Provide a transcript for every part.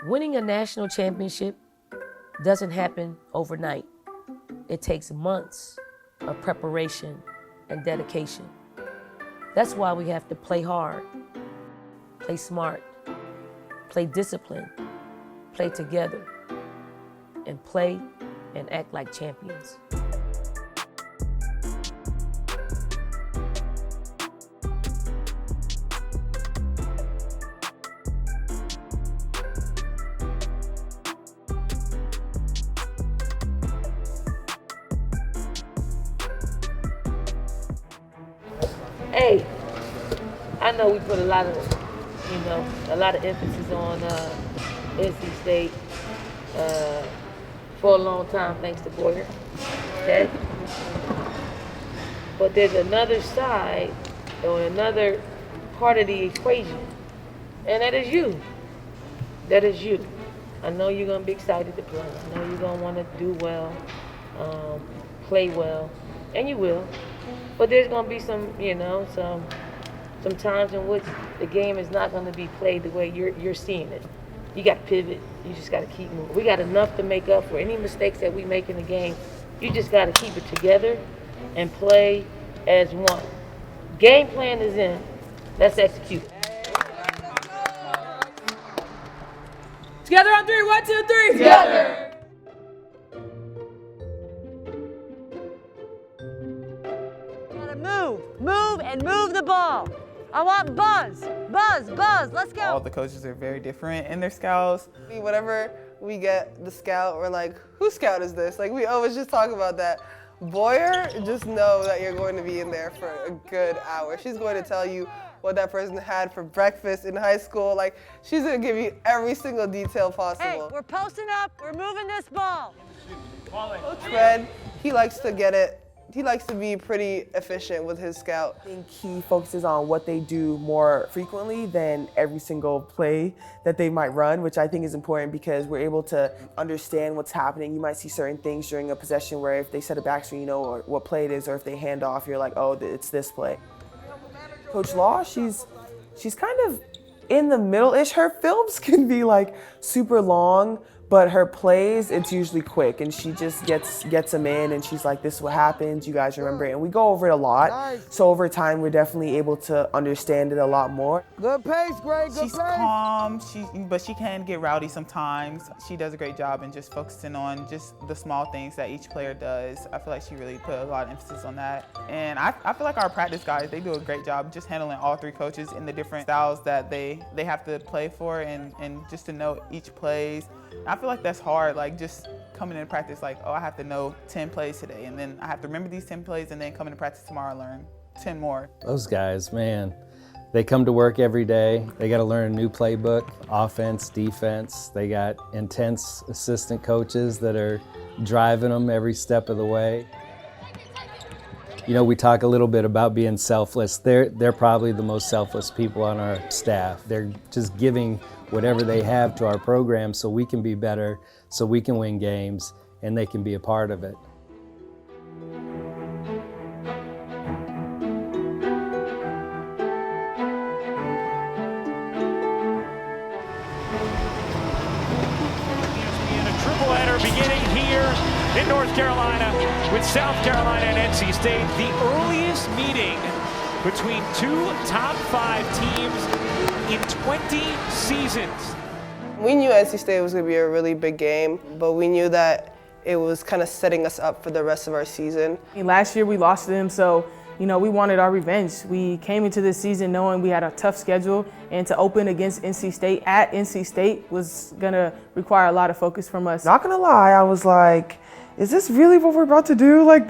Winning a national championship doesn't happen overnight. It takes months of preparation and dedication. That's why we have to play hard, play smart, play disciplined, play together, and play and act like champions. Hey, I know we put a lot of emphasis on NC State for a long time, thanks to Boyer. Okay? But there's another side or another part of the equation, and that is you. That is you. I know you're gonna be excited to play. I know you're gonna want to do well, play well, and you will. But there's gonna be some times in which the game is not gonna be played the way you're seeing it. You got to pivot. You just got to keep moving. We got enough to make up for any mistakes that we make in the game. You just got to keep it together and play as one. Game plan is in. Let's execute. Together on three. 1, 2, 3. Together. Move and move the ball. I want buzz. Let's go. All the coaches are very different in their scouts. Whenever we get the scout, we're like, whose scout is this? Like, we always just talk about that. Boyer, just know that you're going to be in there for a good hour. She's going to tell you what that person had for breakfast in high school. Like, she's going to give you every single detail possible. Hey, we're posting up. We're moving this ball. Coach Red, he likes to get it. He likes to be pretty efficient with his scout. I think he focuses on what they do more frequently than every single play that they might run, which I think is important because we're able to understand what's happening. You might see certain things during a possession where if they set a back screen, you know what play it is, or if they hand off, you're like, oh, it's this play. Coach Law, she's kind of in the middle-ish. Her films can be like super long, but her plays, it's usually quick, and she just gets them in, and she's like, this is what happens, you guys remember it. And we go over it a lot, so over time, we're definitely able to understand it a lot more. Good pace, Gray, good pace. She's calm, but she can get rowdy sometimes. She does a great job in just focusing on just the small things that each player does. I feel like she really put a lot of emphasis on that. And I feel like our practice guys, they do a great job just handling all three coaches in the different styles that they have to play for, and just to know each plays. I feel like that's hard, like just coming into practice like, oh, I have to know 10 plays today, and then I have to remember these 10 plays, and then come into practice tomorrow and learn 10 more. Those guys, man, they come to work every day. They got to learn a new playbook, offense, defense. They got intense assistant coaches that are driving them every step of the way. You know, we talk a little bit about being selfless. They're probably the most selfless people on our staff. They're just giving whatever they have to our program so we can be better, so we can win games, and they can be a part of it. Triple-header beginning here in North Carolina with South Carolina and NC State. The earliest meeting between two top 5 teams in 20 seasons. We knew NC State was going to be a really big game, but we knew that it was kind of setting us up for the rest of our season. Last year we lost to them, so we wanted our revenge. We came into this season knowing we had a tough schedule, and to open against NC State at NC State was going to require a lot of focus from us. Not gonna lie, I was like, is this really what we're about to do? Like,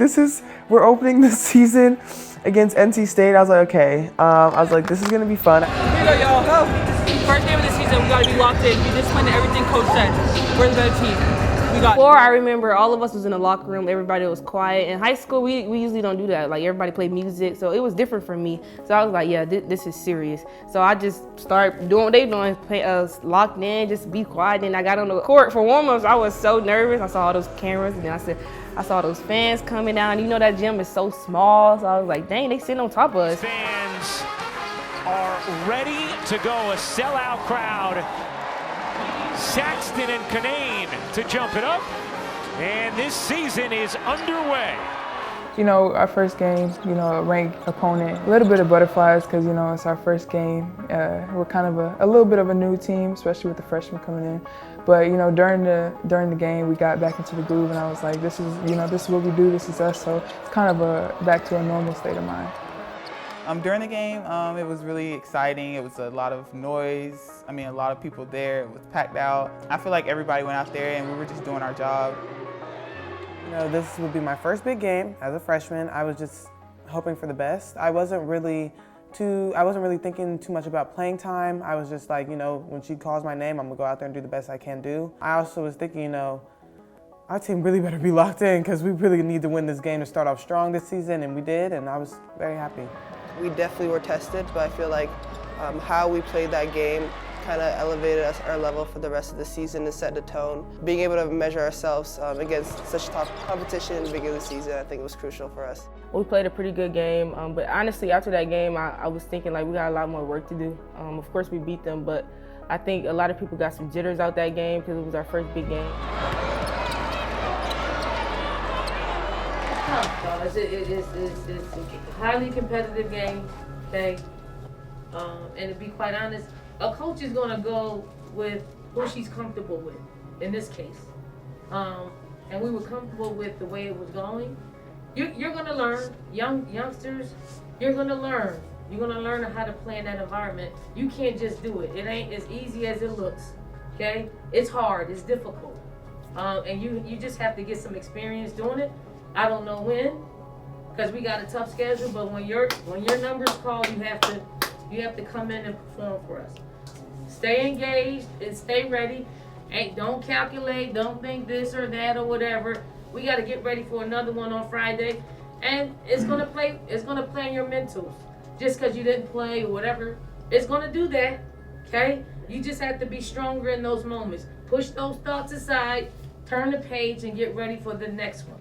we're opening this season against NC State. I was like, okay. I was like, this is gonna be fun. Here we go, y'all. Go. First game of the season, we gotta be locked in. Be disciplined in everything coach said. We're the better team. We got. Before, I remember all of us was in the locker room. Everybody was quiet. In high school, we usually don't do that. Like, everybody played music, so it was different for me. So I was like, yeah, this is serious. So I just started doing what they doing, locked in, just be quiet. And I got on the court for warm-ups. I was so nervous. I saw all those cameras, and then I saw those fans coming down. You know that gym is so small, so I was like, dang, they sitting on top of us. Fans are ready to go, a sellout crowd Saxton and Canane to jump it up. And this season is underway. You know, our first game, you know, a ranked opponent, a little bit of butterflies because, you know, it's our first game. We're kind of a little bit of a new team, especially with the freshmen coming in. But, you know, during the game, we got back into the groove and I was like, this is what we do, this is us. So it's kind of back to a normal state of mind. During the game, it was really exciting. It was a lot of noise. I mean, a lot of people there. It was packed out. I feel like everybody went out there and we were just doing our job. You know, this would be my first big game as a freshman. I was just hoping for the best. I wasn't really thinking too much about playing time. I was just like, you know, when she calls my name, I'm gonna go out there and do the best I can do. I also was thinking, you know, our team really better be locked in because we really need to win this game to start off strong this season, and we did, and I was very happy. We definitely were tested, but I feel like how we played that game kind of elevated our level for the rest of the season and set the tone. Being able to measure ourselves against such tough competition in the beginning of the season, I think was crucial for us. We played a pretty good game, but honestly, after that game, I was thinking like we got a lot more work to do. Of course, we beat them, but I think a lot of people got some jitters out that game because it was our first big game. It's a highly competitive game, okay? And to be quite honest, a coach is gonna go with who she's comfortable with, in this case. And we were comfortable with the way it was going. You're gonna learn, youngsters, you're gonna learn. You're gonna learn how to play in that environment. You can't just do it. It ain't as easy as it looks, okay? It's hard, it's difficult. And you just have to get some experience doing it. I don't know when, because we got a tough schedule, but when your number's called, you have to come in and perform for us. Stay engaged and stay ready. Don't calculate, don't think this or that or whatever. We got to get ready for another one on Friday, and it's gonna play in your mentals. Just because you didn't play or whatever, it's gonna do that. Okay? You just have to be stronger in those moments. Push those thoughts aside, turn the page, and get ready for the next one.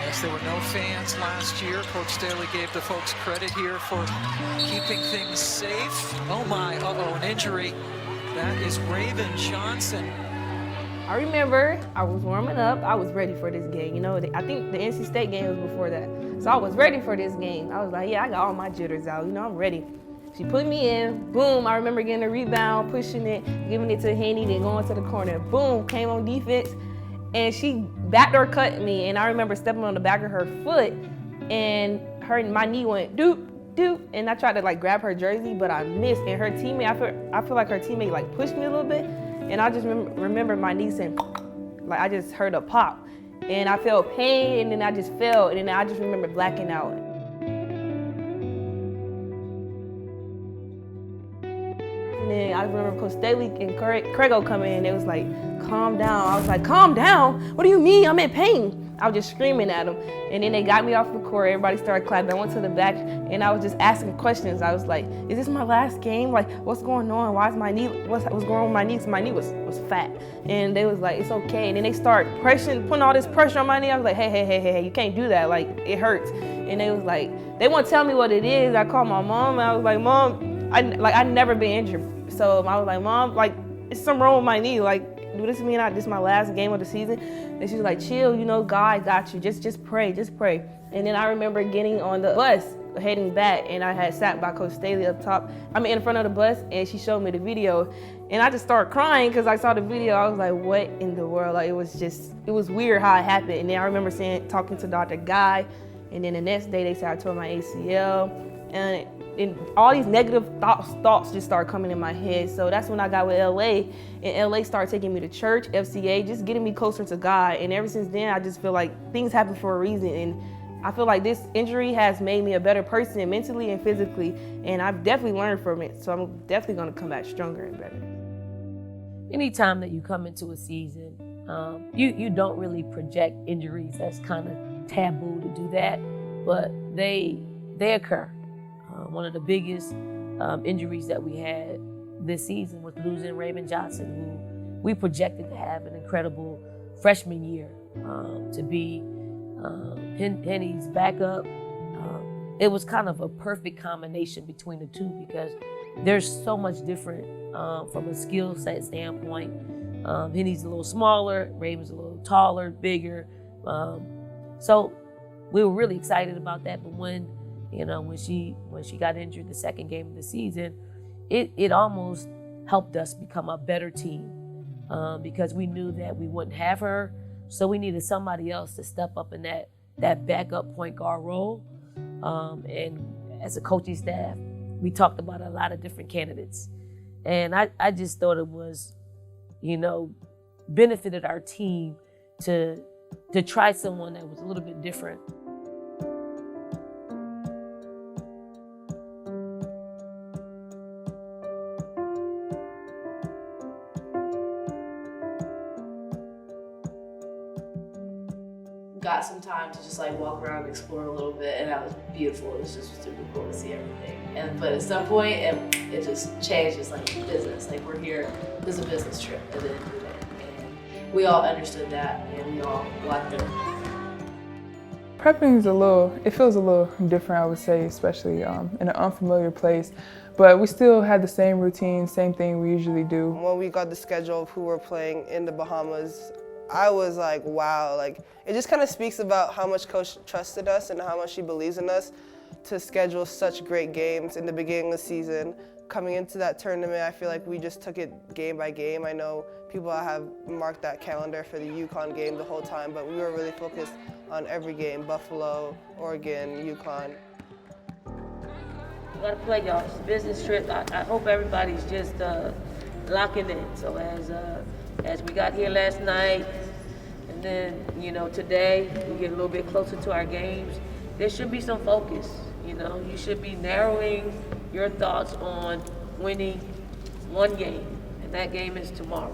Yes, there were no fans last year. Coach Staley gave the folks credit here for keeping things safe. Oh my, an injury. That is Raven Johnson. I remember I was warming up. I was ready for this game. You know, I think the NC State game was before that. So I was ready for this game. I was like, yeah, I got all my jitters out. You know, I'm ready. She put me in. Boom, I remember getting a rebound, pushing it, giving it to Henny, then going to the corner. Boom, came on defense. And she backdoor cut me. And I remember stepping on the back of her foot. And my knee went doop, doop. And I tried to like grab her jersey, but I missed. And her teammate, I feel like her teammate like pushed me a little bit. And I just remember my knee saying, like I just heard a pop. And I felt pain, and then I just fell, and then I just remember blacking out. And then I remember Coach Staley and Craigo coming in, and they was like, calm down. I was like, calm down? What do you mean? I'm in pain. I was just screaming at them. And then they got me off the court, everybody started clapping. I went to the back, and I was just asking questions. I was like, is this my last game? Like, what's going on? Why is my knee, what's going on with my knee? Because my knee was fat. And they was like, it's okay. And then they start putting all this pressure on my knee. I was like, hey, you can't do that. Like, it hurts. And they was like, they won't tell me what it is. I called my mom, and I was like, Mom, I'd never been injured. So I was like, Mom, like, it's something wrong with my knee. Like, do this mean this is my last game of the season? And she was like, chill, you know, God got you. Just pray, just pray. And then I remember getting on the bus, heading back, and I had sat by Coach Staley up top. in front of the bus, and she showed me the video. And I just started crying because I saw the video. I was like, what in the world? Like, it was weird how it happened. And then I remember talking to Dr. Guy, and then the next day they said I tore my ACL. And all these negative thoughts just started coming in my head. So that's when I got with LA, and LA started taking me to church, FCA, just getting me closer to God. And ever since then, I just feel like things happen for a reason. And I feel like this injury has made me a better person mentally and physically, and I've definitely learned from it. So I'm definitely gonna come back stronger and better. Anytime that you come into a season, you don't really project injuries. That's kind of taboo to do that, but they occur. One of the biggest injuries that we had this season was losing Raven Johnson, who we projected to have an incredible freshman year, to be Henny's backup. It was kind of a perfect combination between the two because there's so much different from a skill set standpoint. Henny's a little smaller, Raven's a little taller, bigger. So we were really excited about that. But when she got injured the second game of the season, it almost helped us become a better team because we knew that we wouldn't have her. So we needed somebody else to step up in that backup point guard role. And as a coaching staff, we talked about a lot of different candidates. And I just thought it was, benefited our team to try someone that was a little bit different. Got some time to just walk around and explore a little bit, and that was beautiful. It was just super cool to see everything. But at some point, it just changed. It's like business. We're here. This is a business trip at the end of the day, and we all understood that, and we all got there. Prepping it feels a little different, I would say, especially in an unfamiliar place. But we still had the same routine, same thing we usually do. When we got the schedule of who we're playing in the Bahamas, I was like, wow, it just kind of speaks about how much Coach trusted us and how much she believes in us to schedule such great games in the beginning of the season. Coming into that tournament, I feel like we just took it game by game. I know people have marked that calendar for the UConn game the whole time, but we were really focused on every game, Buffalo, Oregon, UConn. We got to play, y'all. It's a business trip. I hope everybody's just locking in. So as we got here last night, and then, today, we get a little bit closer to our games, there should be some focus, You should be narrowing your thoughts on winning one game, and that game is tomorrow.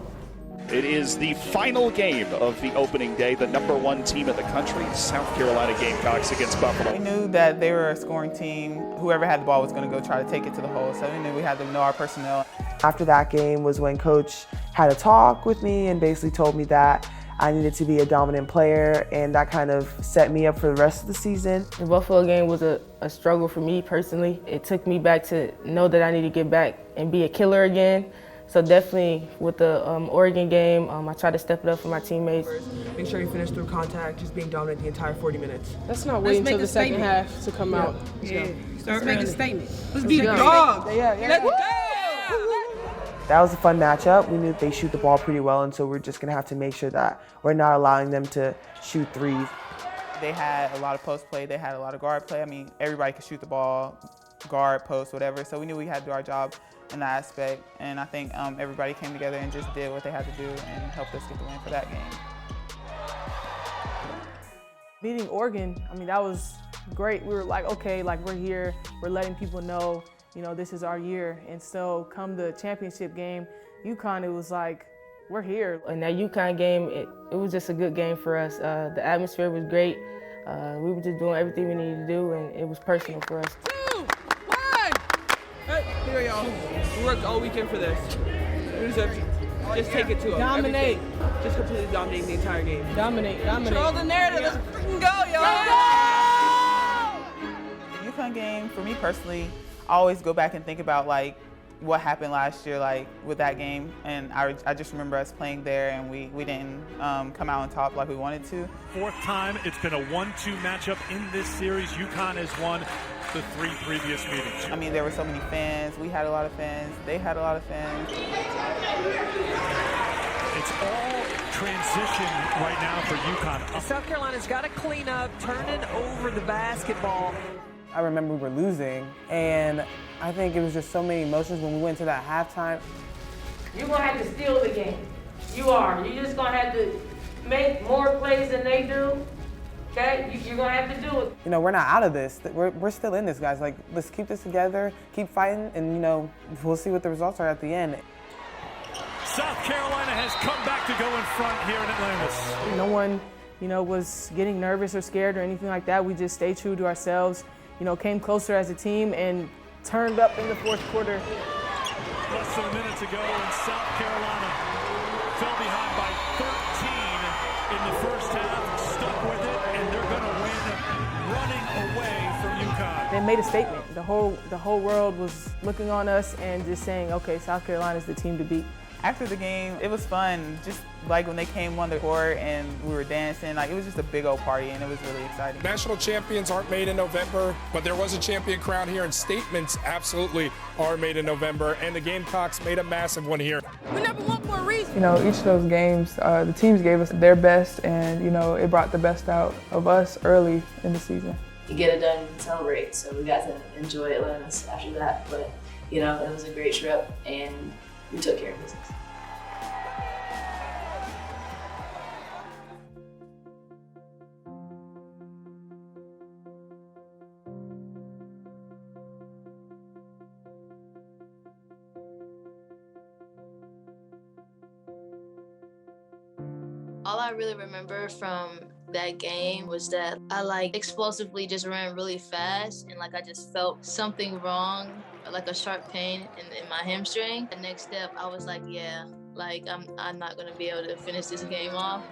It is the final game of the opening day. The #1 team in the country, South Carolina Gamecocks against Buffalo. We knew that they were a scoring team. Whoever had the ball was going to go try to take it to the hole, so we knew we had to know our personnel. After that game was when Coach had a talk with me and basically told me that I needed to be a dominant player, and that kind of set me up for the rest of the season. The Buffalo game was a struggle for me personally. It took me back to know that I need to get back and be a killer again. So definitely with the Oregon game, I tried to step it up for my teammates. Make sure you finish through contact, just being dominant the entire 40 minutes. Let's not wait until the second half to come out. Yeah. Let's make a statement. Let's be dogs. Let's go! That was a fun matchup. We knew that they shoot the ball pretty well, and so we're just gonna have to make sure that we're not allowing them to shoot threes. They had a lot of post play, they had a lot of guard play. I mean, everybody could shoot the ball, guard, post, whatever. So we knew we had to do our job in that aspect. And I think everybody came together and just did what they had to do and helped us get the win for that game. Beating Oregon, that was great. We were like, okay, we're here. We're letting people know, this is our year. And so come the championship game, UConn, it was like, we're here. In that UConn game, it was just a good game for us. The atmosphere was great. We were just doing everything we needed to do, and it was personal for us. 2, 1! Hey, here y'all. We worked all weekend for this. Just take it to them. Dominate. Everything. Just completely dominating the entire game. Dominate. Control the narrative. Let's freaking go, y'all. The UConn game, for me personally, I always go back and think about what happened last year, with that game, and I just remember us playing there, and we didn't come out on top like we wanted to. Fourth time it's been a 1-2 matchup in this series. UConn has won the 3 previous meetings. I mean, there were so many fans. We had a lot of fans. They had a lot of fans. It's all transition right now for UConn. South Carolina's got to clean up, turning over the basketball. I remember we were losing, and I think it was just so many emotions when we went to that halftime. You're going to have to steal the game. You are. You're just going to have to make more plays than they do. Okay? You're going to have to do it. We're not out of this. We're still in this, guys. Let's keep this together, keep fighting, and, we'll see what the results are at the end. South Carolina has come back to go in front here in Atlantis. No one, was getting nervous or scared or anything like that. We just stayed true to ourselves, came closer as a team and turned up in the fourth quarter. Less than a minute to go, and South Carolina fell behind by 13 in the first half, stuck with it, and they're going made a statement. The whole world was looking on us and just saying, okay, South Carolina's the team to beat. After the game, it was fun. Just like when they came on the court and we were dancing, like it was just a big old party and it was really exciting. National champions aren't made in November, but there was a champion crown here, and statements absolutely are made in November, and the Gamecocks made a massive one here. We're number one for a reason. You know, each of those games, the teams gave us their best, and, you know, it brought the best out of us early in the season. You get it done, you can celebrate. So we got to enjoy Atlanta after that. But, you know, it was a great trip and we took care of business. All I really remember from that game was that I explosively just ran really fast and I just felt something wrong, like a sharp pain in my hamstring. The next step, I was like, yeah, I'm not gonna be able to finish this game off.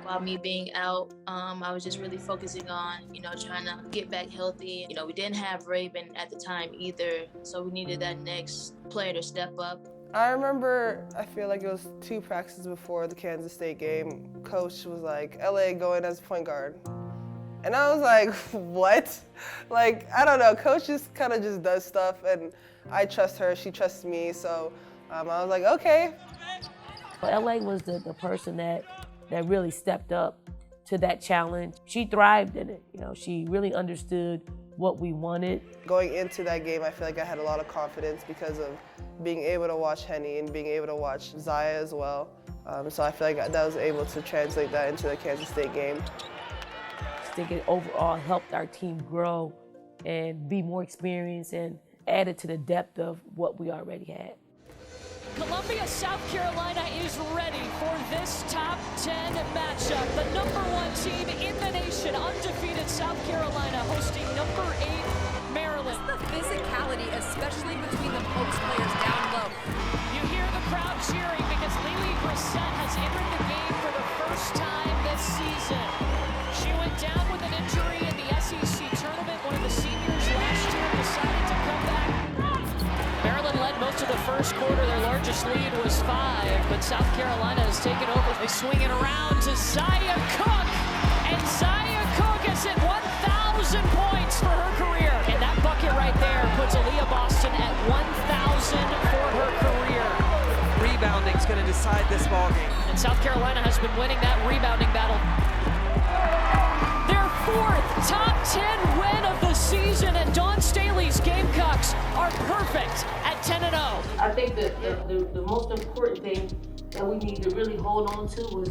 While me being out, I was just really focusing on, trying to get back healthy. We didn't have Raven at the time either, so we needed that next player to step up. I remember, I feel like it was 2 practices before the Kansas State game, Coach was like, LA going as point guard. And I was like, what? I don't know, Coach just kind of just does stuff, and I trust her, she trusts me, so I was like, okay. LA was the person that really stepped up to that challenge. She thrived in it, she really understood what we wanted. Going into that game, I feel like I had a lot of confidence because of being able to watch Henny and being able to watch Zaya as well. So I feel like that was able to translate that into the Kansas State game. I think it overall helped our team grow and be more experienced and added to the depth of what we already had. Columbia, South Carolina is ready for this top 10 matchup. The #1 team in the nation, undefeated South Carolina, hosting #8 Maryland. The physicality, especially between the Pokes players down low. You hear the crowd cheering because Lily Brissett has entered the game for the first time this season. She went down with an injury in the SEC tournament. One of the seniors last year decided to come back. Maryland led most of the first quarter. Their largest lead was 5, but South Carolina has taken over. They swing it around to Zaya Cook, and Zaya Cook has hit 1,000 points for her career. And that bucket right there puts Aaliyah Boston at 1,000 for her career. Rebounding's going to decide this ballgame. And South Carolina has been winning that rebounding battle. Their 4th top 10 win of the season, and Dawn Staley's Gamecocks are perfect at 10-0. I think that the most important thing that we need to really hold on to was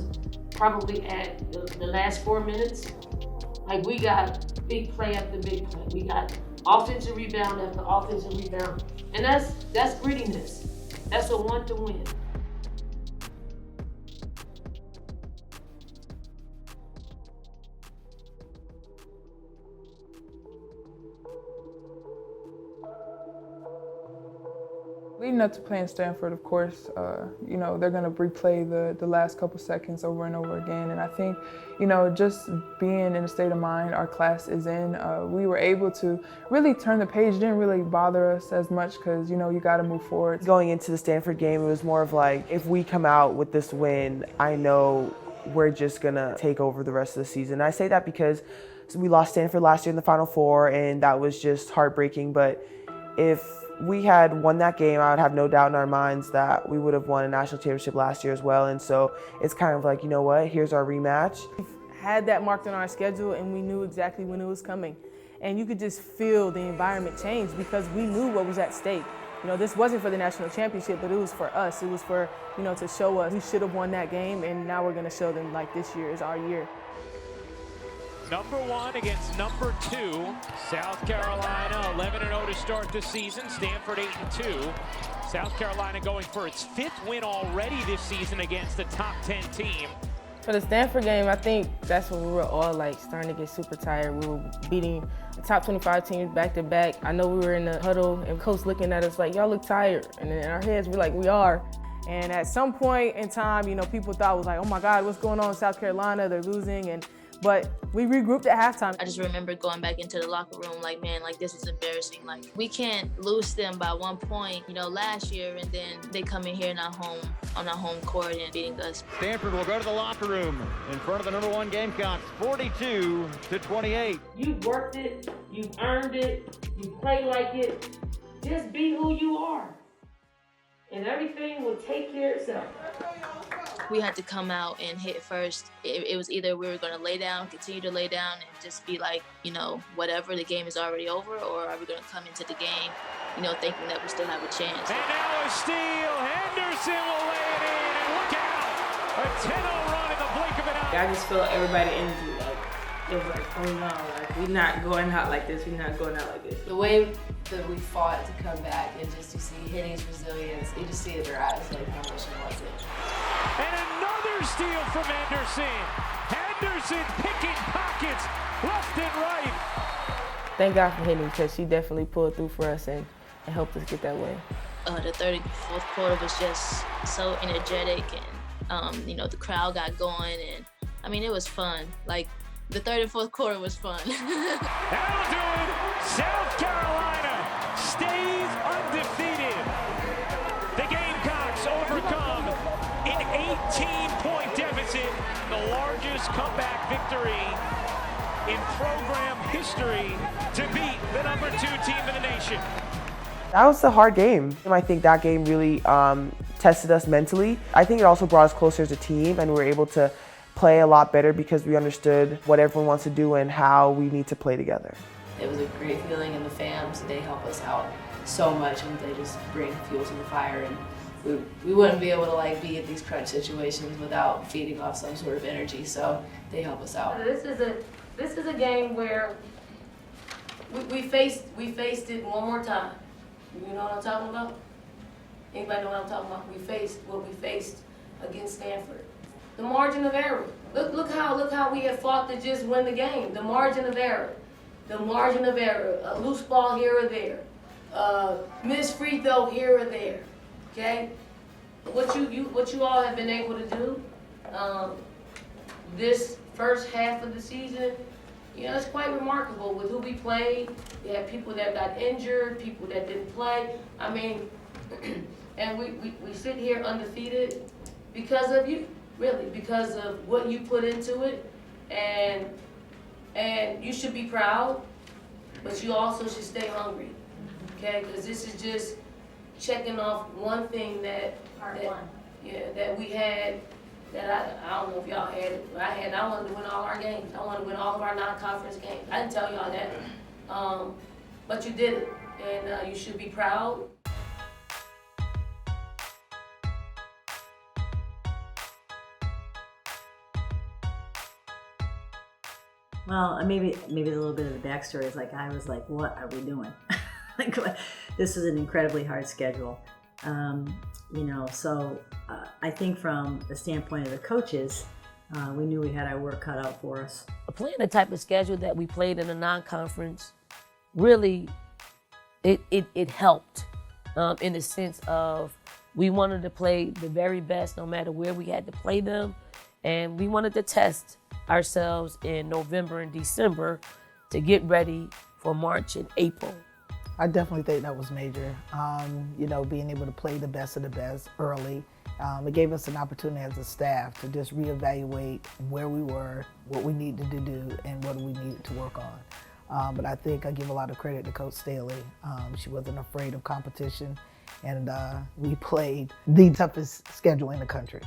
probably at the last 4 minutes. We got big play after big play. We got offensive rebound after offensive rebound. And that's grittiness. That's a want to win. Leading up to playing Stanford, of course, they're going to replay the last couple seconds over and over again. And I think, just being in the state of mind our class is in, we were able to really turn the page. It didn't really bother us as much because, you got to move forward. Going into the Stanford game, it was more of if we come out with this win, I know we're just going to take over the rest of the season. I say that because we lost Stanford last year in the Final Four, and that was just heartbreaking. But if we had won that game, I would have no doubt in our minds that we would have won a national championship last year as well. And so it's kind of you know what, here's our rematch. We've had that marked on our schedule, and we knew exactly when it was coming. And you could just feel the environment change because we knew what was at stake. This wasn't for the national championship, but it was for us. It was for, to show us we should have won that game, and now we're going to show them this year is our year. #1 against #2. South Carolina 11-0 to start the season. Stanford 8-2. South Carolina going for its 5th win already this season against the top 10 team. For the Stanford game, I think that's when we were all starting to get super tired. We were beating the top 25 teams back to back. I know we were in the huddle and coach looking at us y'all look tired. And in our heads, we're we are. And at some point in time, people thought it was oh my God, what's going on in South Carolina? They're losing. but we regrouped at halftime. I just remember going back into the locker room like, man, like this is embarrassing. Like we can't lose them by 1 point, you know, last year, and then they come in here on our home court and beating us. Stanford will go to the locker room in front of the number 1 Gamecocks, 42-28. You worked it, you earned it, you play like it. Just be who you are, and everything will take care of itself. We had to come out and hit first. It was either we were going to lay down, continue to lay down, and just be like, you know, whatever, the game is already over, or are we going to come into the game, you know, thinking that we still have a chance. And now a steal. Henderson will lay it in, and look out! A 10-0 run in the blink of an eye. I just feel everybody's energy, like, it was like, oh no, like, we're not going out like this, we're not going out like this. The way that we fought to come back and just to see Henny's resilience, you just see in their eyes, like, how much he wants it. And another steal from Henderson. Henderson picking pockets left and right. Thank God for Henny, because she definitely pulled through for us and helped us get that win. The third and fourth quarter was just so energetic, and you know, the crowd got going, and I mean, it was fun. Like, the third and fourth quarter was fun. That'll do it. South Carolina stays undefeated. The Gamecocks overcome an 18-point deficit, the largest comeback victory in program history to beat the number 2 team in the nation. That was a hard game. I think that game really tested us mentally. I think it also brought us closer as a team, and we were able to play a lot better because we understood what everyone wants to do and how we need to play together. It was a great feeling, and the fans, they help us out so much, and they just bring fuel to the fire, and we wouldn't be able to like be in these crunch situations without feeding off some sort of energy, so they help us out. This is a game where we faced it one more time. You know what I'm talking about? Anybody know what I'm talking about? We faced what we faced against Stanford. The margin of error. Look how we have fought to just win the game. The margin of error. The margin of error. A loose ball here or there. Missed free throw here or there. Okay? What you all have been able to do this first half of the season, you know, it's quite remarkable with who we played. We had people that got injured, people that didn't play. I mean, and we sit here undefeated because of you, really, because of what you put into it. And you should be proud, but you also should stay hungry, okay? Because this is just checking off one thing that we had. That I don't know if y'all had it, but I wanted to win all our games. I wanted to win all of our non-conference games. I didn't tell y'all that, but you did it, and you should be proud. Well, maybe a little bit of the backstory is like I was like, what are we doing? Like, this is an incredibly hard schedule. You know, so I think from the standpoint of the coaches, we knew we had our work cut out for us. Playing the type of schedule that we played in a non-conference, really, it helped in the sense of we wanted to play the very best no matter where we had to play them, and we wanted to test ourselves in November and December to get ready for March and April. I definitely think that was major. You know, being able to play the best of the best early. It gave us an opportunity as a staff to just reevaluate where we were, what we needed to do, and what we needed to work on. But I think I give a lot of credit to Coach Staley. She wasn't afraid of competition, and we played the toughest schedule in the country.